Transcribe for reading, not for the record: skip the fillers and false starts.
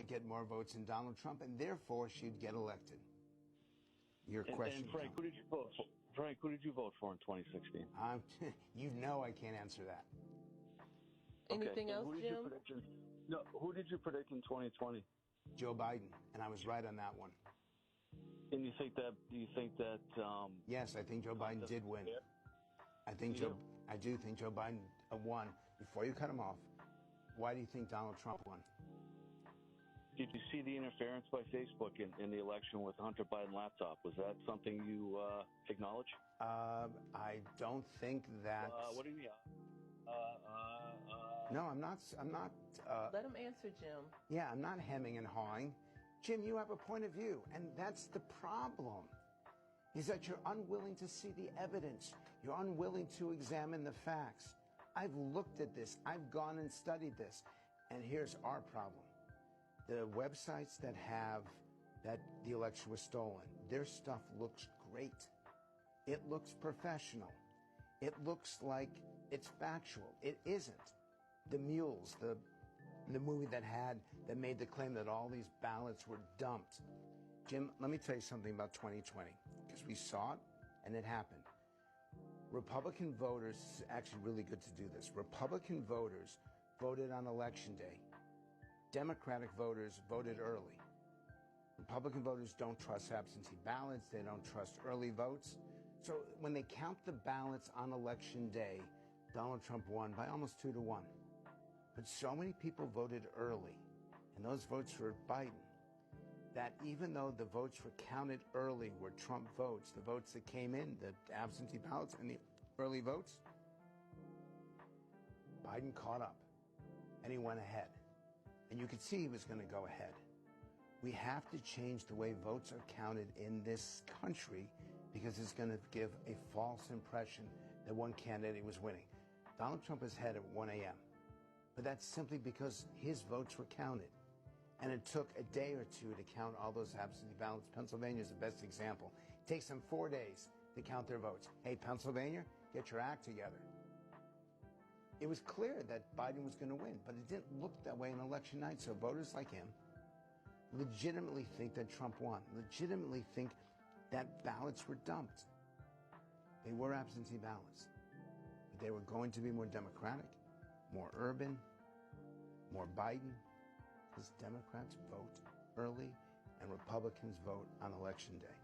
would get more votes than Donald Trump, and therefore she'd get elected. Your question. And Frank, who did you vote for? Frank, who did you vote for in 2016? You know I can't answer that. Anything else, Jim? Who did you predict in 2020? Joe Biden, and I was right on that one. And do you think that? Yes, I think Joe Biden did win. Yeah. I do think Joe Biden won. Before you cut him off, why do you think Donald Trump won? Did you see the interference by Facebook in the election with Hunter Biden laptop? Was that something you acknowledge? I don't think that. What do you mean? No, I'm not. Let him answer, Jim. Yeah, I'm not hemming and hawing. Jim, you have a point of view, and that's the problem. Is that you're unwilling to see the evidence. You're unwilling to examine the facts. I've looked at this. I've gone and studied this. And here's our problem. The websites that have that the election was stolen, their stuff looks great. It looks professional. It looks like it's factual. It isn't. The Mules, the movie that made the claim that all these ballots were dumped. Jim, let me tell you something about 2020, because we saw it and it happened. Republican voters, it's actually really good to do this. Republican voters voted on election day. Democratic voters voted early. Republican voters don't trust absentee ballots. They don't trust early votes. So when they count the ballots on election day, Donald Trump won by almost 2-1. But so many people voted early, and those votes were Biden, that even though the votes were counted early were Trump votes, the votes that came in, the absentee ballots and the early votes, Biden caught up, and he went ahead. And you could see he was going to go ahead. We have to change the way votes are counted in this country, because it's going to give a false impression that one candidate was winning. Donald Trump is ahead at 1 a.m., but that's simply because his votes were counted. And it took a day or two to count all those absentee ballots. Pennsylvania is the best example. It takes them 4 days to count their votes. Hey, Pennsylvania, get your act together. It was clear that Biden was going to win, but it didn't look that way on election night. So voters like him legitimately think that Trump won, legitimately think that ballots were dumped. They were absentee ballots, but they were going to be more Democratic, more urban, more Biden, because Democrats vote early and Republicans vote on election day.